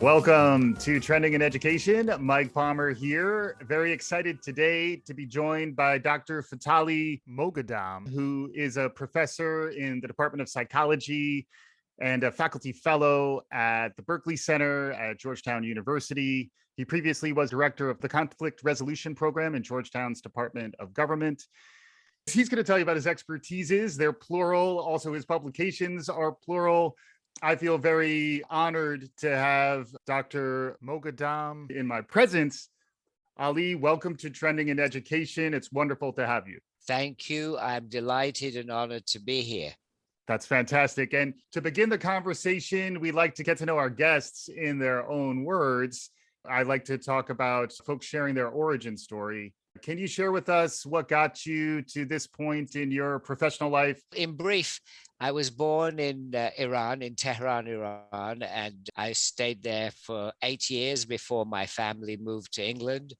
Welcome to Trending in Education. Mike Palmer here. Very excited today to be joined by Dr. Fathali Moghaddam, who is a professor in the Department of Psychology and a faculty fellow at the Berkley Center at Georgetown University. He previously was director of the Conflict Resolution Program in Georgetown's Department of Government. He's going to tell you about his expertises. They're plural. Also, his publications are plural. I feel very honored to have Dr. Moghaddam in my presence. Ali, welcome to Trending in Education. It's wonderful to have you. Thank you. I'm delighted and honored to be here. That's fantastic. And to begin the conversation, we like to get to know our guests in their own words. I like to talk about folks sharing their origin story. Can you share with us what got you to this point in your professional life? In brief, I was born in Iran, in Tehran, Iran, and I stayed there for 8 years before my family moved to England.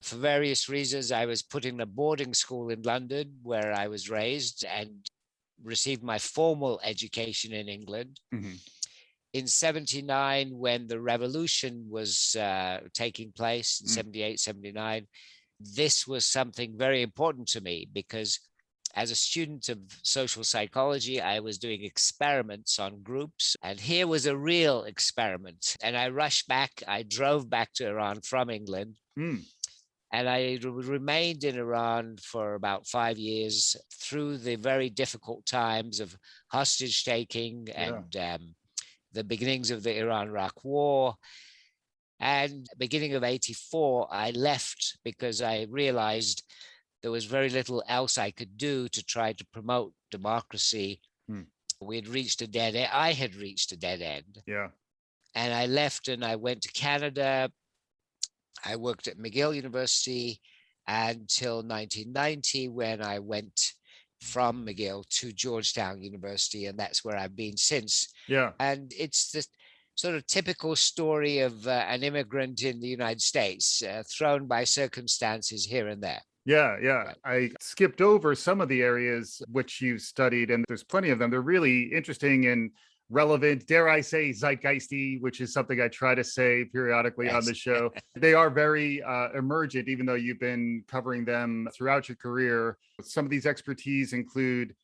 For various reasons, I was put in a boarding school in London where I was raised and received my formal education in England. Mm-hmm. In 79, when the revolution was taking place, in 78, 79, this was something very important to me because as a student of social psychology, I was doing experiments on groups, and here was a real experiment. And I rushed back, I drove back to Iran from England, and I remained in Iran for about 5 years through the very difficult times of hostage taking and the beginnings of the Iran-Iraq War. And beginning of 84, I left because I realized there was very little else I could do to try to promote democracy. We had reached a dead end. I had reached a dead end. Yeah. And I left and I went to Canada. I worked at McGill University until 1990 when I went from McGill to Georgetown University. And that's where I've been since. Yeah. And it's the sort of typical story of an immigrant in the United States, thrown by circumstances here and there. Yeah. I skipped over some of the areas which you studied, and there's plenty of them. They're really interesting and relevant, dare I say, zeitgeisty, which is something I try to say periodically on the show. They are very emergent, even though you've been covering them throughout your career. Some of these expertise include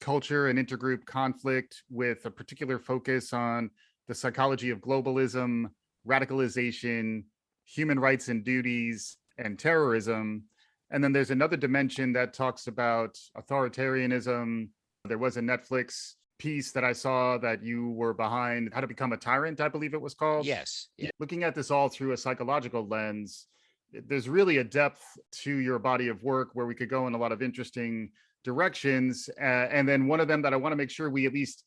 culture and intergroup conflict with a particular focus on the psychology of globalism, radicalization, human rights and duties, and terrorism. And then there's another dimension that talks about authoritarianism. There was a Netflix piece that I saw that you were behind, How to Become a Tyrant, I believe it was called. Yes. Yeah. Looking at this all through a psychological lens, there's really a depth to your body of work where we could go in a lot of interesting directions. And then one of them that I want to make sure we at least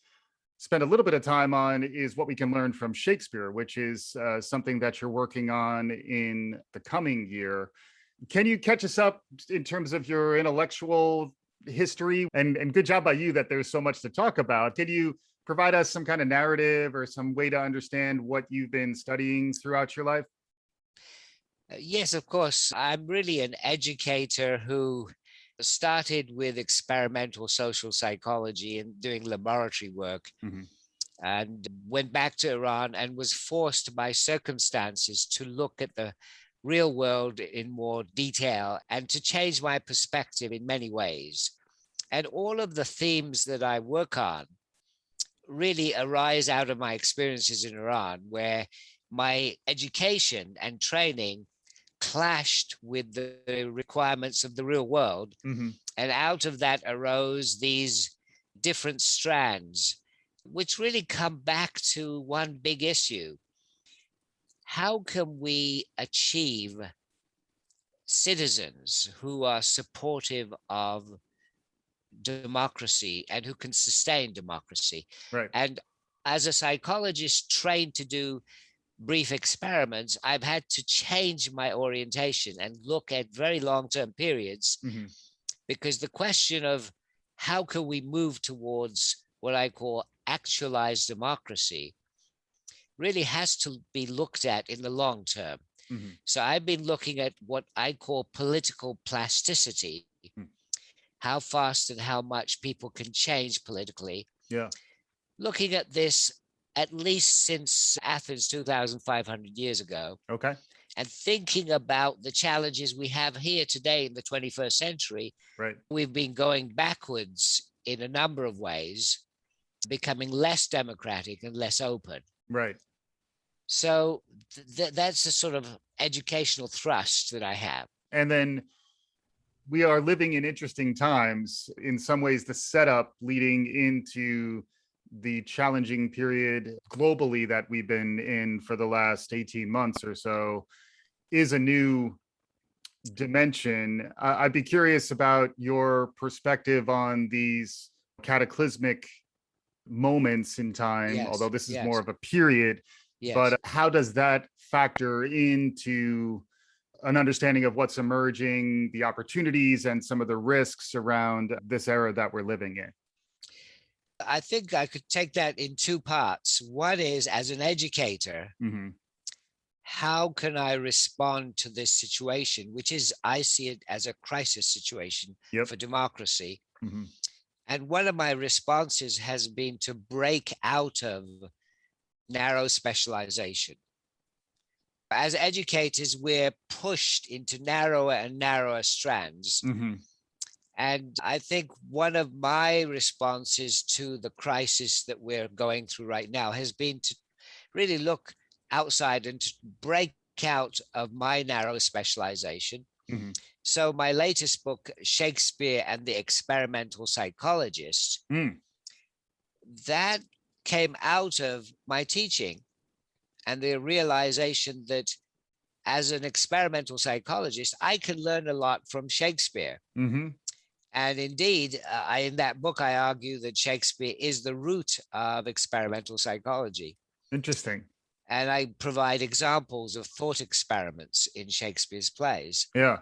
spend a little bit of time on is what we can learn from Shakespeare, which is something that you're working on in the coming year. Can you catch us up in terms of your intellectual history? And good job by you that there's so much to talk about. Can you provide us some kind of narrative or some way to understand what you've been studying throughout your life? Yes, of course. I'm really an educator who started with experimental social psychology and doing laboratory work, and went back to Iran and was forced by circumstances to look at the real world in more detail and to change my perspective in many ways. And all of the themes that I work on really arise out of my experiences in Iran, where my education and training clashed with the requirements of the real world. And out of that arose these different strands, which really come back to one big issue. How can we achieve citizens who are supportive of democracy and who can sustain democracy? Right. And as a psychologist trained to do brief experiments, I've had to change my orientation and look at very long-term periods, because the question of how can we move towards what I call actualized democracy really has to be looked at in the long term. So I've been looking at what I call political plasticity, how fast and how much people can change politically. Yeah. Looking at this at least since Athens 2,500 years ago, Okay. and thinking about the challenges we have here today in the 21st century. Right. We've been going backwards in a number of ways, becoming less democratic and less open. Right. So that's the sort of educational thrust that I have. And then we are living in interesting times. In some ways, the setup leading into the challenging period globally that we've been in for the last 18 months or so is a new dimension. I'd be curious about your perspective on these cataclysmic moments in time, Yes, although this is yes, more of a period. yes. But how does that factor into an understanding of what's emerging, the opportunities and some of the risks around this era that we're living in? I think I could take that in two parts. One is, as an educator, Mm-hmm. how can I respond to this situation, which is, I see it as a crisis situation Yep. for democracy. Mm-hmm. And one of my responses has been to break out of narrow specialization. As educators, we're pushed into narrower and narrower strands. Mm-hmm. And I think one of my responses to the crisis that we're going through right now has been to really look outside and to break out of my narrow specialization. Mm-hmm. So my latest book, Shakespeare and the Experimental Psychologist, that came out of my teaching and the realization that as an experimental psychologist, I can learn a lot from Shakespeare. Mm-hmm. And indeed, in that book, I argue that Shakespeare is the root of experimental psychology. Interesting. And I provide examples of thought experiments in Shakespeare's plays. Yeah.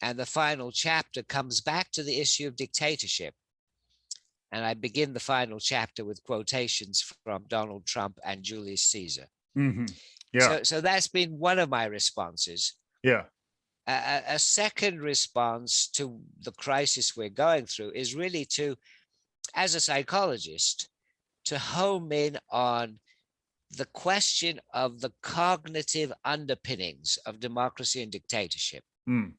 And the final chapter comes back to the issue of dictatorship. And I begin the final chapter with quotations from Donald Trump and Julius Caesar. Mm-hmm. Yeah. So that's been one of my responses. Yeah. A second response to the crisis we're going through is really to, as a psychologist, to home in on the question of the cognitive underpinnings of democracy and dictatorship. Mm.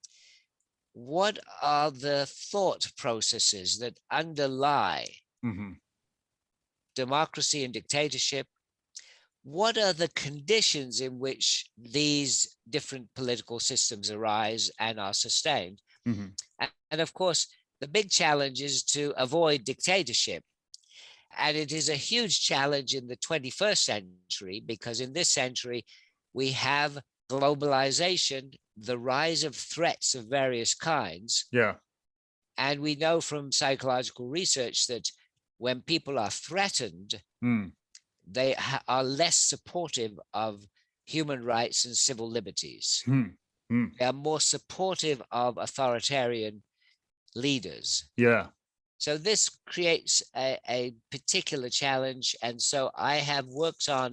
What are the thought processes that underlie Mm-hmm. democracy and dictatorship? What are the conditions in which these different political systems arise and are sustained? Mm-hmm. And of course, the big challenge is to avoid dictatorship. And it is a huge challenge in the 21st century, because in this century, we have globalization, the rise of threats of various kinds. Yeah. And we know from psychological research that when people are threatened, they are less supportive of human rights and civil liberties. They are more supportive of authoritarian leaders. Yeah. So this creates a particular challenge. And so I have worked on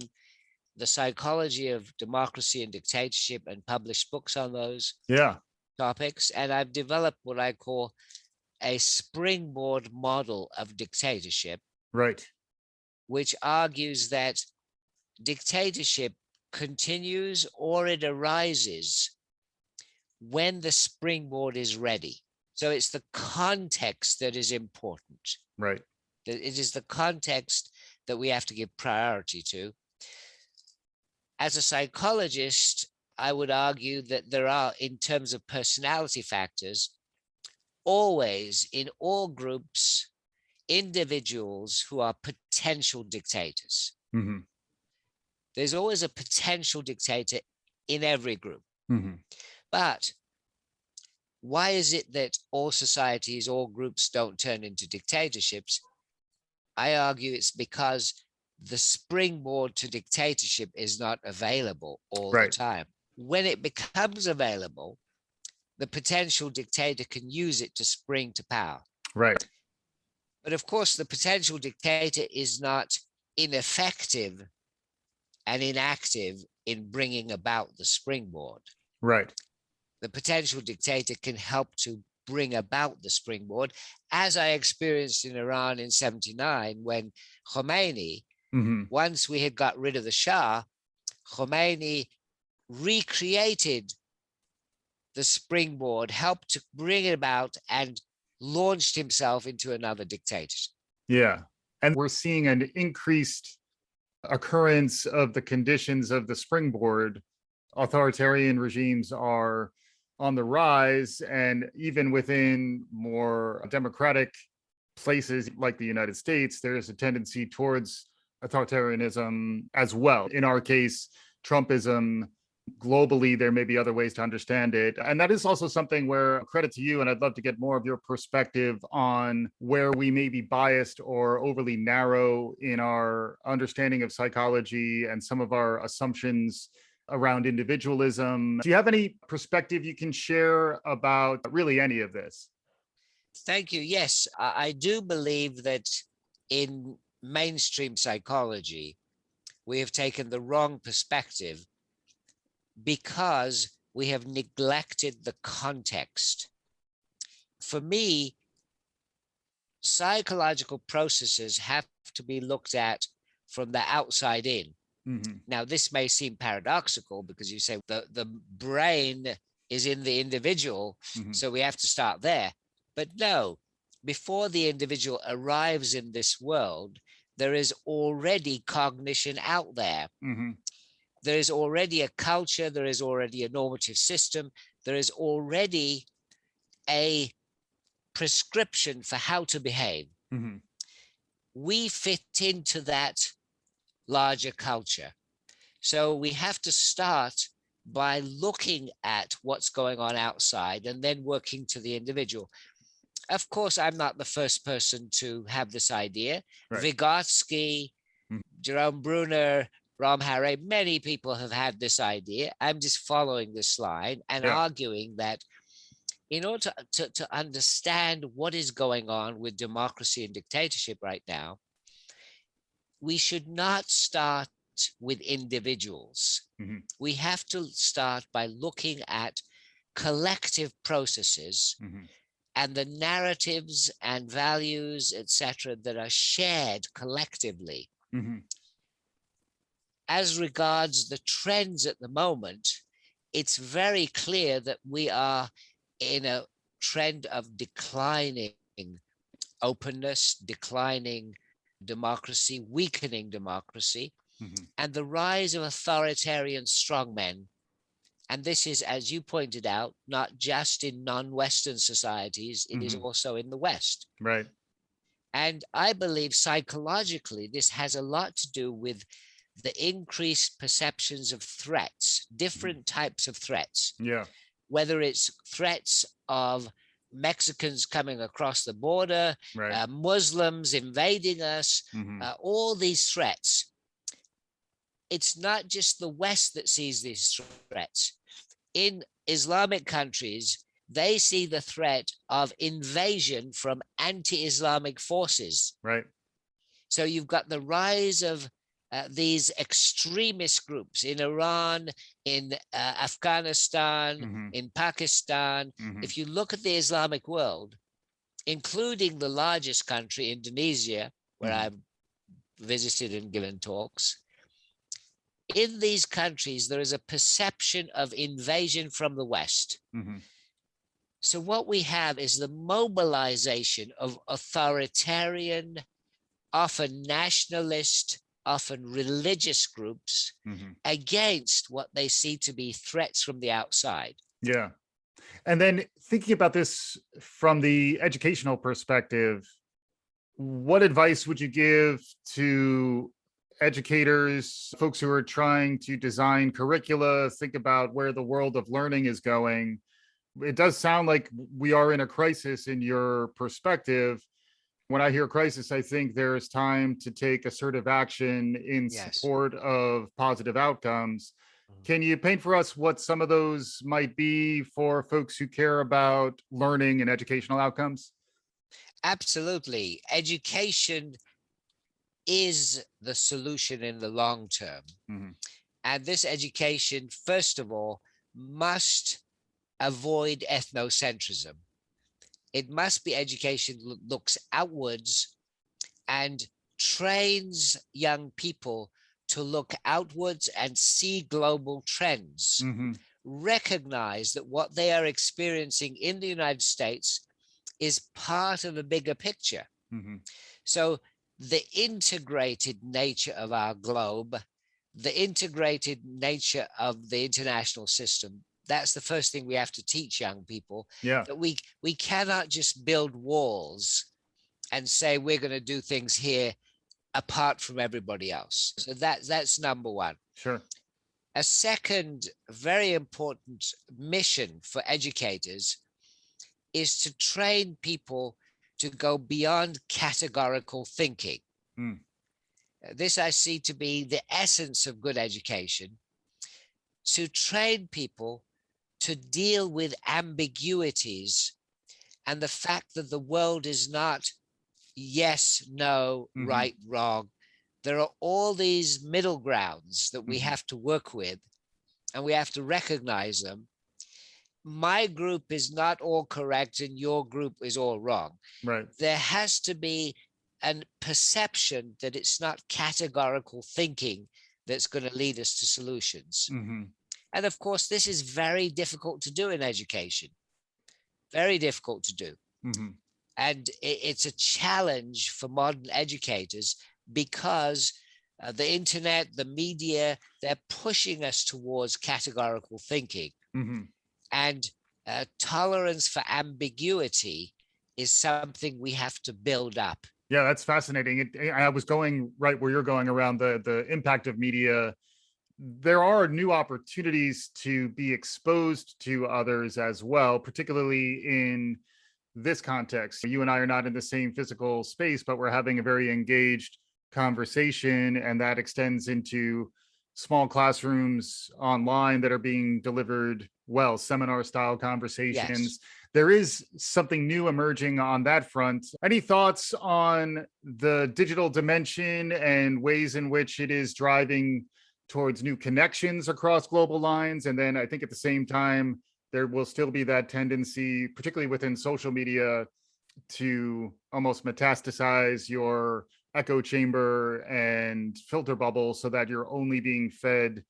the psychology of democracy and dictatorship and published books on those topics. And I've developed what I call a springboard model of dictatorship. Right. Which argues that dictatorship continues or it arises when the springboard is ready. So it's the context that is important. Right. It is the context that we have to give priority to. As a psychologist, I would argue that there are, in terms of personality factors, always in all groups, individuals who are potential dictators. Mm-hmm. There's always a potential dictator in every group. Mm-hmm. But why is it that all societies, all groups don't turn into dictatorships? I argue it's because the springboard to dictatorship is not available all the time. When it becomes available, the potential dictator can use it to spring to power. Right. But of course, the potential dictator is not ineffective and inactive in bringing about the springboard. Right. The potential dictator can help to bring about the springboard, as I experienced in Iran in '79 when Khomeini Hmm. Once we had got rid of the Shah, Khomeini recreated the springboard, helped to bring it about, and launched himself into another dictatorship. Yeah. And we're seeing an increased occurrence of the conditions of the springboard. Authoritarian regimes are on the rise, and even within more democratic places like the United States, there is a tendency towards authoritarianism as well. In our case, Trumpism. Globally, there may be other ways to understand it. And that is also something where credit to you. And I'd love to get more of your perspective on where we may be biased or overly narrow in our understanding of psychology and some of our assumptions around individualism. Do you have any perspective you can share about really any of this? Thank you. Yes, I do believe that in mainstream psychology, we have taken the wrong perspective because we have neglected the context. For me, psychological processes have to be looked at from the outside in. Mm-hmm. Now, this may seem paradoxical because you say the brain is in the individual, Mm-hmm. so we have to start there. But no, before the individual arrives in this world, there is already cognition out there. Mm-hmm. There is already a culture, there is already a normative system, there is already a prescription for how to behave. Mm-hmm. We fit into that larger culture. So we have to start by looking at what's going on outside and then working to the individual. Of course, I'm not the first person to have this idea. Right. Vygotsky, Mhm. Jerome Bruner, Ram Harry, many people have had this idea. I'm just following this line and Yeah. arguing that in order to understand what is going on with democracy and dictatorship right now, we should not start with individuals. Mm-hmm. We have to start by looking at collective processes Mm-hmm. and the narratives and values, etc., that are shared collectively. Mm-hmm. As regards the trends at the moment, it's very clear that we are in a trend of declining openness, declining democracy, weakening democracy, Mm-hmm. and the rise of authoritarian strongmen. And this is, as you pointed out, not just in non-Western societies, it is Mm-hmm. also in the West. Right. And I believe psychologically, this has a lot to do with the increased perceptions of threats, different types of threats, Yeah. whether it's threats of Mexicans coming across the border, Right. Muslims invading us, Mm-hmm. all these threats. It's not just the West that sees these threats. In Islamic countries, they see the threat of invasion from anti-Islamic forces. Right. So you've got the rise of these extremist groups in Iran, in Afghanistan, Mm-hmm. in Pakistan. Mm-hmm. If you look at the Islamic world, including the largest country, Indonesia, where Mm-hmm. I've visited and given talks, in these countries, there is a perception of invasion from the West. Mm-hmm. So what we have is the mobilization of authoritarian, often nationalist, often religious groups Mm-hmm. against what they see to be threats from the outside. Yeah. And then thinking about this from the educational perspective, what advice would you give to educators, folks who are trying to design curricula, think about where the world of learning is going? It does sound like we are in a crisis in your perspective. When I hear crisis, I think there's time to take assertive action in Yes. support of positive outcomes. Can you paint for us what some of those might be for folks who care about learning and educational outcomes? Absolutely. Education is the solution in the long term. Mm-hmm. And this education, first of all, must avoid ethnocentrism. It must be education that looks outwards and trains young people to look outwards and see global trends, recognize that what they are experiencing in the United States is part of a bigger picture. So the integrated nature of our globe, the integrated nature of the international system, that's the first thing we have to teach young people. Yeah. That we cannot just build walls and say we're going to do things here apart from everybody else. So that's number one. Sure. A second very important mission for educators is to train people to go beyond categorical thinking. This I see to be the essence of good education, to train people to deal with ambiguities and the fact that the world is not yes, no, right, wrong. There are all these middle grounds that we have to work with, and we have to recognize them. My group is not all correct and your group is all wrong. Right. There has to be a perception that it's not categorical thinking that's going to lead us to solutions. And of course, this is very difficult to do in education. Very difficult to do. And it's a challenge for modern educators because the internet, the media, they're pushing us towards categorical thinking. And tolerance for ambiguity is something we have to build up. Yeah, that's fascinating. I was going right where you're going around the impact of media. There are new opportunities to be exposed to others as well, particularly in this context. You and I are not in the same physical space, but we're having a very engaged conversation, and that extends into small classrooms online that are being delivered well, seminar style conversations. Yes. There is something new emerging on that front. Any thoughts on the digital dimension and ways in which it is driving towards new connections across global lines? And then I think at the same time, there will still be that tendency, particularly within social media, to almost metastasize your echo chamber and filter bubble so that you're only being fed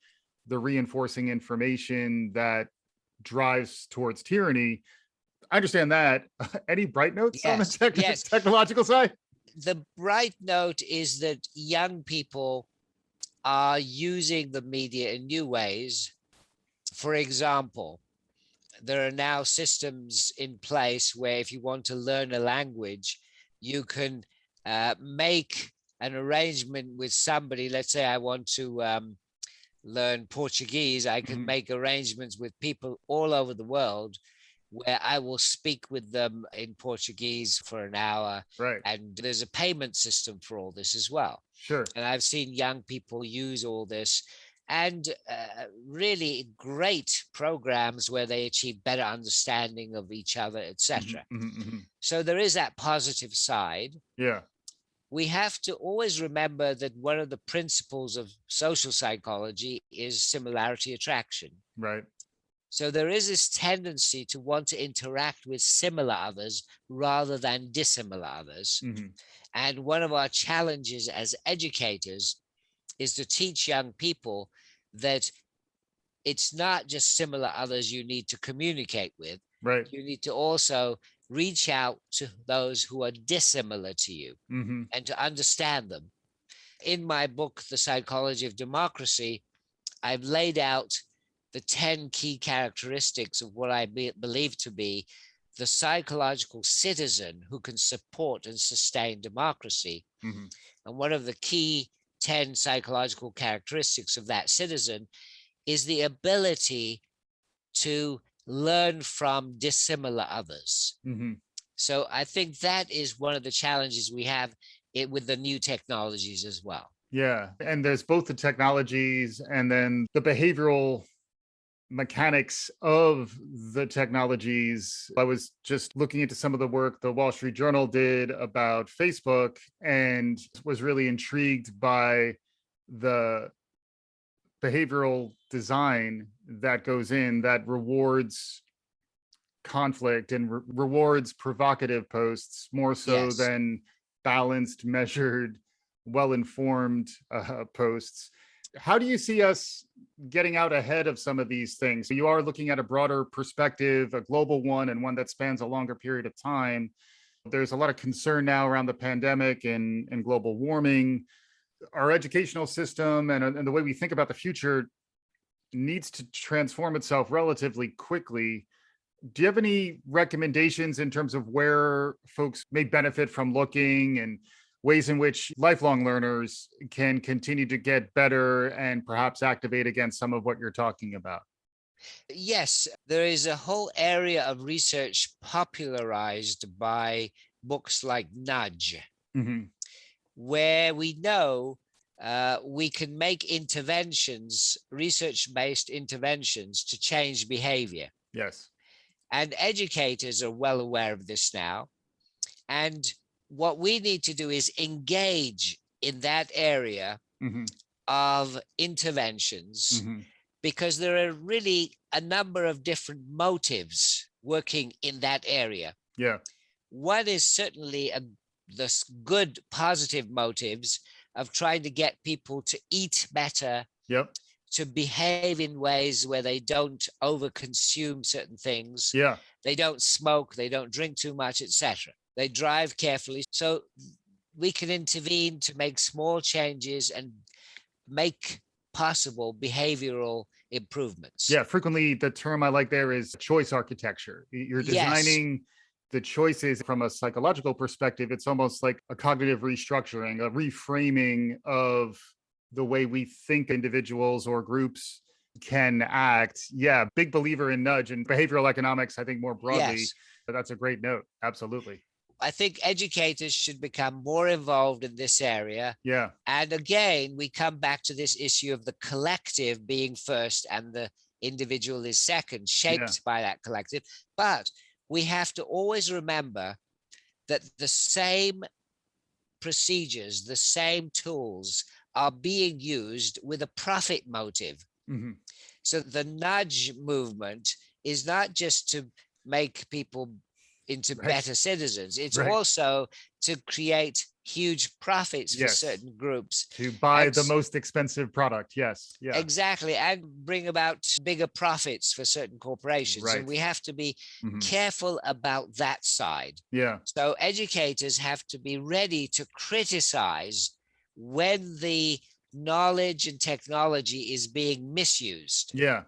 the reinforcing information that drives towards tyranny. I understand that. Any bright notes on the technological side? The bright note is that young people are using the media in new ways. For example, there are now systems in place where if you want to learn a language, you can make an arrangement with somebody. Let's say I want to learn Portuguese. I can make arrangements with people all over the world where I will speak with them in Portuguese for an hour. Right. And there's a payment system for all this as well. Sure. And I've seen young people use all this, and really great programs where they achieve better understanding of each other, etc. So there is that positive side. Yeah. We have to always remember that one of the principles of social psychology is similarity attraction. Right. So there is this tendency to want to interact with similar others rather than dissimilar others. And one of our challenges as educators is to teach young people that it's not just similar others you need to communicate with. Right. You need to also reach out to those who are dissimilar to you and to understand them. In my book, The Psychology of Democracy, I've laid out the 10 key characteristics of what I believe to be the psychological citizen who can support and sustain democracy. And one of the key 10 psychological characteristics of that citizen is the ability to learn from dissimilar others. So I think that is one of the challenges we have with the new technologies as well. Yeah. And there's both the technologies and then the behavioral mechanics of the technologies. I was just looking into some of the work the Wall Street Journal did about Facebook and was really intrigued by the behavioral design that goes in that rewards conflict and rewards provocative posts more so than balanced, measured, well-informed posts. How do you see us getting out ahead of some of these things? So you are looking at a broader perspective, a global one, and one that spans a longer period of time. There's a lot of concern now around the pandemic and global warming. Our educational system and the way we think about the future needs to transform itself relatively quickly. Do you have any recommendations in terms of where folks may benefit from looking, and ways in which lifelong learners can continue to get better and perhaps activate against some of what you're talking about? Yes, there is a whole area of research popularized by books like Nudge, Hmm. where we know we can make interventions, research based interventions to change behavior. Yes. And educators are well aware of this now. And what we need to do is engage in that area Hmm. of interventions, Hmm. because there are really a number of different motives working in that area. Yeah. One is certainly the good, positive motives of trying to get people to eat better, Yep. to behave in ways where they don't overconsume certain things, Yeah. they don't smoke, they don't drink too much, etc. They drive carefully. So we can intervene to make small changes and make possible behavioral improvements. Yeah. Frequently, the term I like there is choice architecture. You're Yes, designing the choices from a psychological perspective. It's almost like a cognitive restructuring, a reframing of the way we think individuals or groups can act. Yeah. Big believer in nudge and behavioral economics, I think more broadly. yes. That's a great note. Absolutely. I think educators should become more involved in this area. Yeah. And again, we come back to this issue of the collective being first and the individual is second, Yeah. shaped by that collective. But we have to always remember that the same procedures, the same tools are being used with a profit motive. Hmm. So the nudge movement is not just to make people into Right. better citizens, it's Right. also to create huge profits for Yes. certain groups. To buy And the most expensive product. Yes. Yeah. exactly, and bring about bigger profits for certain corporations. And Right. we have to be Hmm. careful about that side. Yeah. So educators have to be ready to criticize when the knowledge and technology is being misused. Yeah.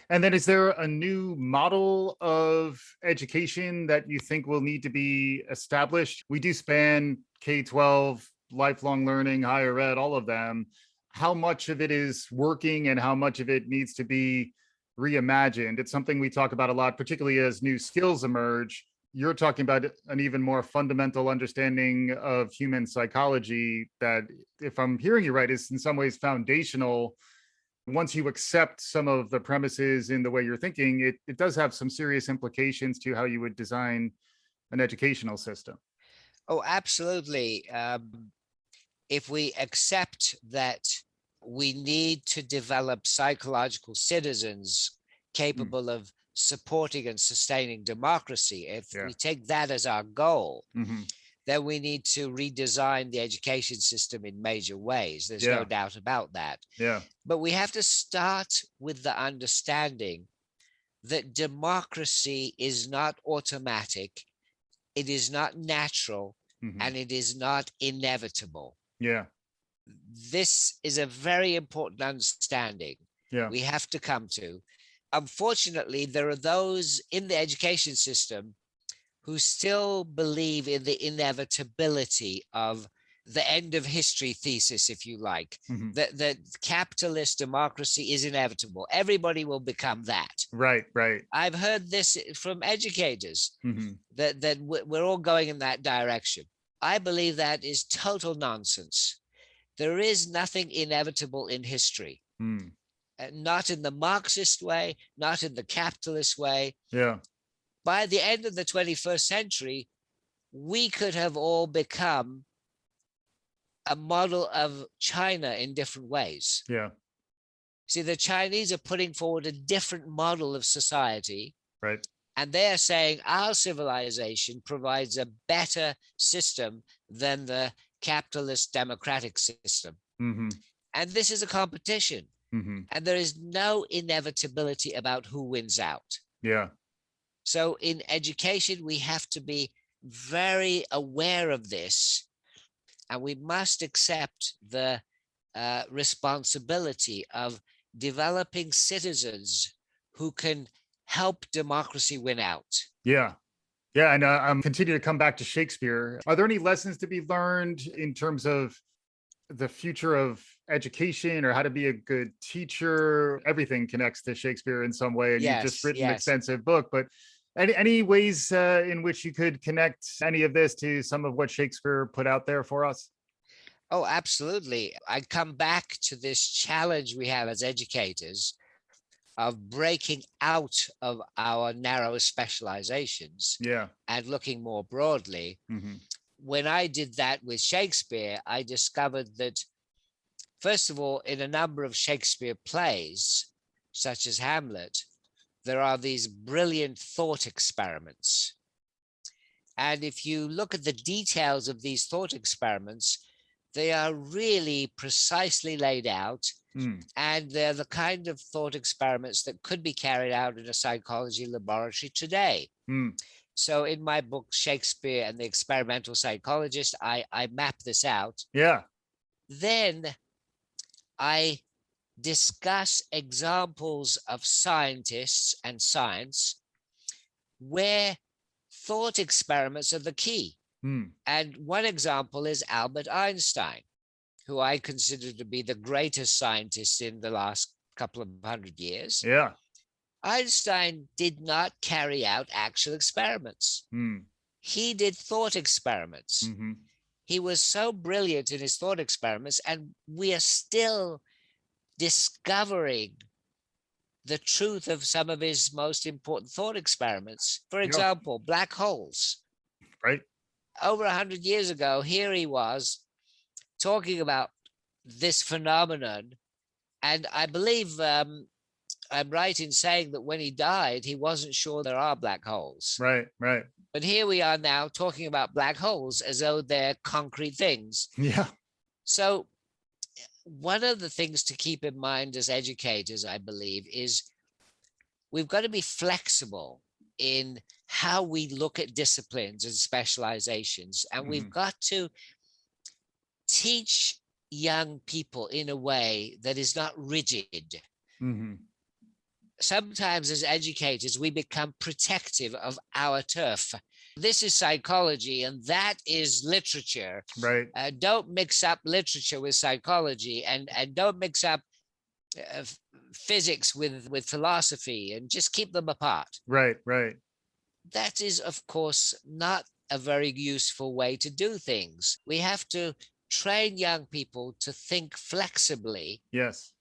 And then is there a new model of education that you think will need to be established? We do span K-12, lifelong learning, higher ed, all of them. How much of it is working and how much of it needs to be reimagined? It's something we talk about a lot, particularly as new skills emerge. You're talking about an even more fundamental understanding of human psychology that, if I'm hearing you right, is in some ways foundational. Once you accept some of the premises in the way you're thinking, it does have some serious implications to how you would design an educational system. Oh, absolutely. If we accept that we need to develop psychological citizens Mm. capable of supporting and sustaining democracy, if Yeah. we take that as our goal, Hmm. then we need to redesign the education system in major ways. There's no Yeah. doubt about that. Yeah. But we have to start with the understanding that democracy is not automatic, it is not natural, Hmm. and it is not inevitable. Yeah. This is a very important understanding Yeah. we have to come to. Unfortunately, there are those in the education system who still believe in the inevitability of the end of history thesis, if you like, Hmm. that capitalist democracy is inevitable. Everybody will become that. Right. Right. I've heard this from educators Hmm. that we're all going in that direction. I believe that is total nonsense. There is nothing inevitable in history, Mm. not in the Marxist way, not in the capitalist way. Yeah. By the end of the 21st century, we could have all become a model of China in different ways. Yeah. See, the Chinese are putting forward a different model of society, Right. and they are saying our civilization provides a better system than the capitalist democratic system. Mm-hmm. And this is a competition. Mm-hmm. And there is no inevitability about who wins out. Yeah. So in education, we have to be very aware of this, and we must accept the responsibility of developing citizens who can help democracy win out. Yeah. Yeah. And I'm continuing to come back to Shakespeare. Are there any lessons to be learned in terms of the future of education or how to be a good teacher? Everything connects to Shakespeare in some way. And you've just Yes, written an yes. extensive book, but any ways in which you could connect any of this to some of what Shakespeare put out there for us? Oh, absolutely. I come back to this challenge we have as educators of breaking out of our narrow specializations Yeah. and looking more broadly. Mm-hmm. When I did that with Shakespeare, I discovered that, first of all, in a number of Shakespeare plays, such as Hamlet, there are these brilliant thought experiments. And if you look at the details of these thought experiments, they are really precisely laid out. And they're the kind of thought experiments that could be carried out in a psychology laboratory today. So in my book, Shakespeare and the Experimental Psychologist, I map this out. Yeah. Then I discuss examples of scientists and science where thought experiments are the key. And one example is Albert Einstein, who I consider to be the greatest scientist in the last couple of 100 years. Yeah. Einstein did not carry out actual experiments. He did thought experiments. Mm-hmm. He was so brilliant in his thought experiments, and we are still discovering the truth of some of his most important thought experiments. For example, black holes. Right. Over 100 years ago, here he was talking about this phenomenon. And I believe I'm right in saying that when he died, he wasn't sure there are black holes. Right, right. But here we are now talking about black holes as though they're concrete things. Yeah. So one of the things to keep in mind as educators, I believe, is we've got to be flexible in how we look at disciplines and specializations. And we've got to teach young people in a way that is not rigid. Sometimes as educators, we become protective of our turf. This is psychology and that is literature. Right. Don't mix up literature with psychology, and don't mix up physics with philosophy, and just keep them apart. Right, right. That is, of course, not a very useful way to do things. We have to train young people to think flexibly. Yes.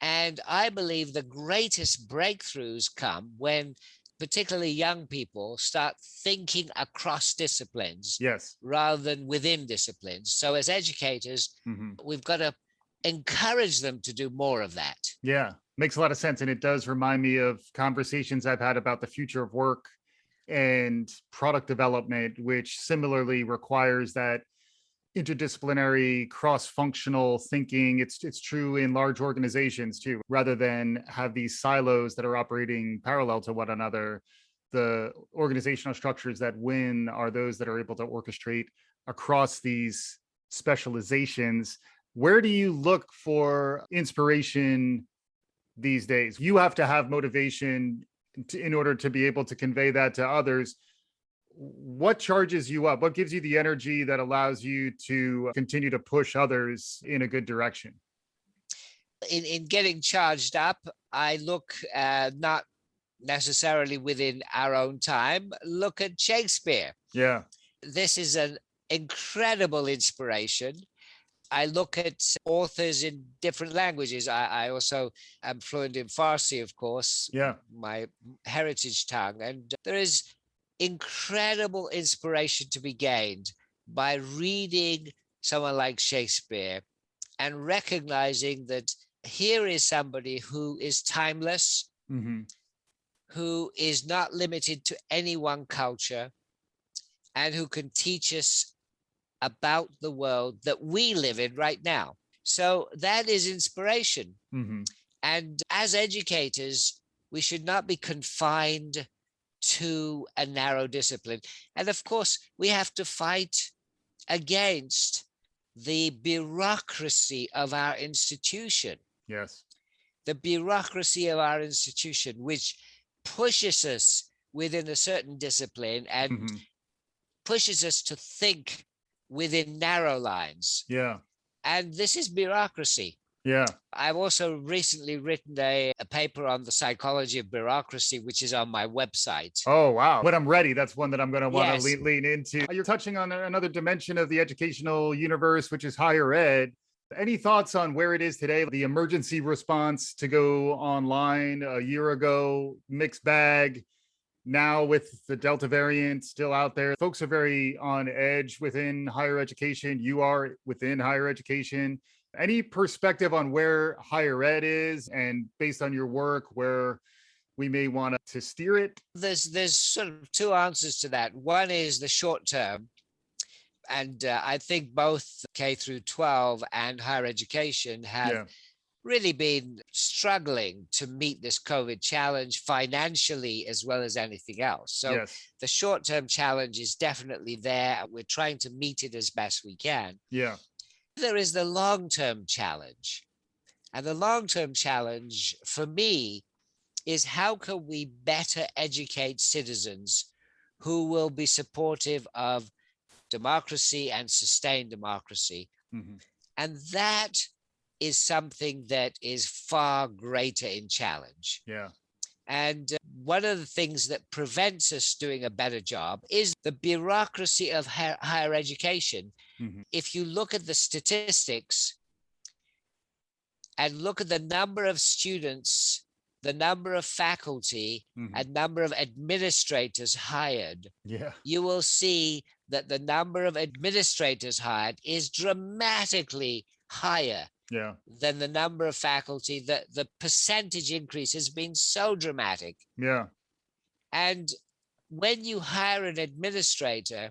And I believe the greatest breakthroughs come when particularly young people start thinking across disciplines. Yes. Rather than within disciplines. So as educators, we've got to encourage them to do more of that. Yeah, makes a lot of sense. And it does remind me of conversations I've had about the future of work and product development, which similarly requires that interdisciplinary, cross-functional thinking. It's true in large organizations too, rather than have these silos that are operating parallel to one another. The organizational structures that win are those that are able to orchestrate across these specializations. Where do you look for inspiration these days? You have to have motivation in order to be able to convey that to others. What charges you up? What gives you the energy that allows you to continue to push others in a good direction? In getting charged up, I look not necessarily within our own time, look at Shakespeare. Yeah. This is an incredible inspiration. I look at authors in different languages. I also am fluent in Farsi, of course, my heritage tongue. And there is incredible inspiration to be gained by reading someone like Shakespeare and recognizing that here is somebody who is timeless, who is not limited to any one culture, and who can teach us about the world that we live in right now. So that is inspiration. Mm-hmm. And as educators, we should not be confined to a narrow discipline. And of course, we have to fight against the bureaucracy of our institution. Yes. The bureaucracy of our institution, which pushes us within a certain discipline and Mm-hmm. pushes us to think within narrow lines. Yeah. And this is bureaucracy. Yeah. I've also recently written a paper on the psychology of bureaucracy, which is on my website. Oh, wow. When I'm ready, that's one that I'm going to want to Yes. lean into. You're touching on another dimension of the educational universe, which is higher ed. Any thoughts on where it is today? The emergency response to go online a year ago, mixed bag. Now with the Delta variant still out there, folks are very on edge within higher education. You are within higher education. Any perspective on where higher ed is, and based on your work, where we may want to steer it? There's sort of two answers to that. One is the short term. And I think both K through 12 and higher education have really been struggling to meet this COVID challenge financially as well as anything else. So the short-term challenge is definitely there. We're trying to meet it as best we can. Yeah. There is the long-term challenge. And the long-term challenge for me is how can we better educate citizens who will be supportive of democracy and sustain democracy. Mm-hmm. And that is something that is far greater in challenge. Yeah. And one of the things that prevents us doing a better job is the bureaucracy of higher education. Mm-hmm. If you look at the statistics and look at the number of students, the number of faculty, and number of administrators hired, you will see that the number of administrators hired is dramatically higher than the number of faculty. The percentage increase has been so dramatic. Yeah. And when you hire an administrator,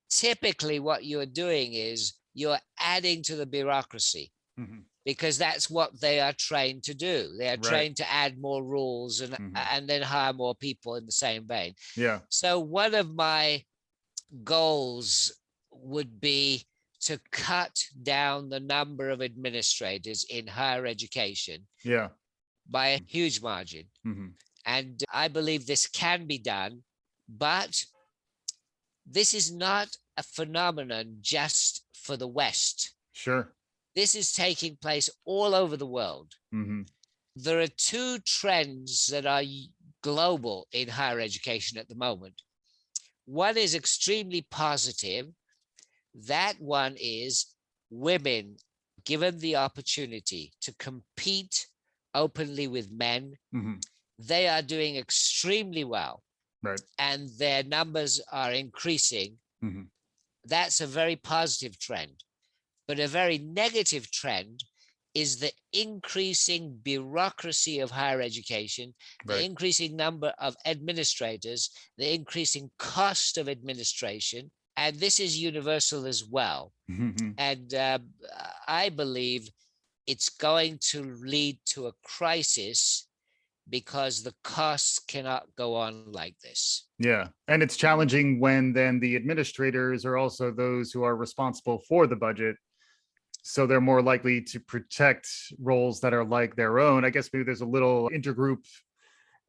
typically what you're doing is you're adding to the bureaucracy. Mm-hmm. Because that's what they are trained to do. They are trained to add more rules and then hire more people in the same vein. Yeah. So one of my goals would be to cut down the number of administrators in higher education by a huge margin. Mm-hmm. And I believe this can be done, but this is not a phenomenon just for the West. Sure. This is taking place all over the world. Mm-hmm. There are two trends that are global in higher education at the moment. One is extremely positive. That one is women given the opportunity to compete openly with men. Mm-hmm. They are doing extremely well. Right. And their numbers are increasing. Mm-hmm. That's a very positive trend. But a very negative trend is the increasing bureaucracy of higher education, the increasing number of administrators, the increasing cost of administration. And this is universal as well. Mm-hmm. And I believe it's going to lead to a crisis because the costs cannot go on like this. Yeah. And it's challenging when then the administrators are also those who are responsible for the budget. So they're more likely to protect roles that are like their own. I guess maybe there's a little intergroup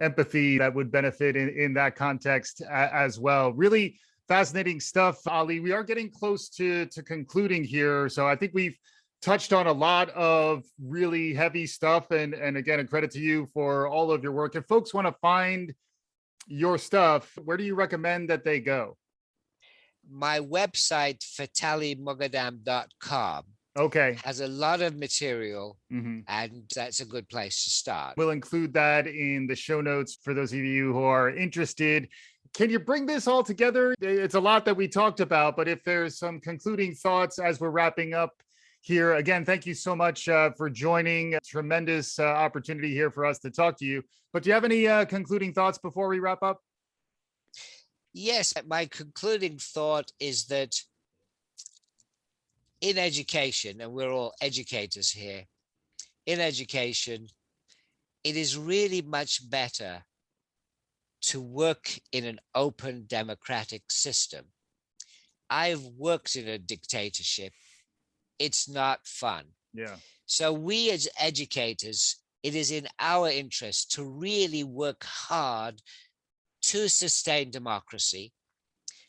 empathy that would benefit in that context as well. Really fascinating stuff, Ali. We are getting close to concluding here. So I think we've touched on a lot of really heavy stuff. And again, a credit to you for all of your work. If folks want to find your stuff, where do you recommend that they go? My website, fathalimoghaddam.com. Has a lot of material, and that's a good place to start. We'll include that in the show notes for those of you who are interested. Can you bring this all together? It's a lot that we talked about, but if there's some concluding thoughts as we're wrapping up here, again, thank you so much for joining. A tremendous opportunity here for us to talk to you. But do you have any concluding thoughts before we wrap up? Yes, my concluding thought is that in education, and we're all educators here, in education, it is really much better to work in an open democratic system. I've worked in a dictatorship. It's not fun. Yeah. So we as educators, it is in our interest to really work hard to sustain democracy.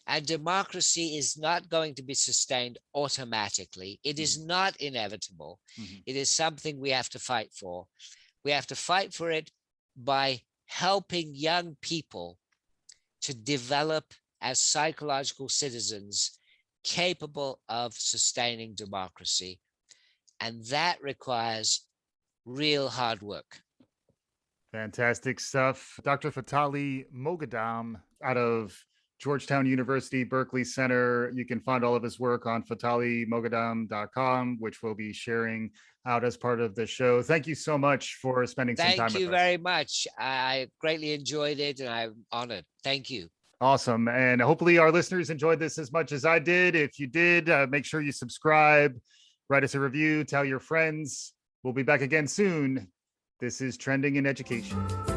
And democracy is not going to be sustained automatically. It is not inevitable. It is something we have to fight for. We have to fight for it by helping young people to develop as psychological citizens capable of sustaining democracy. And that requires real hard work. Fantastic stuff. Dr. Fathali Moghaddam out of Georgetown University, Berkley Center. You can find all of his work on fathalimoghaddam.com, which we'll be sharing out as part of the show. Thank you so much for spending some time with us. Thank you very much. I greatly enjoyed it and I'm honored. Thank you. Awesome. And hopefully our listeners enjoyed this as much as I did. If you did, make sure you subscribe, write us a review, tell your friends. We'll be back again soon. This is Trending in Education.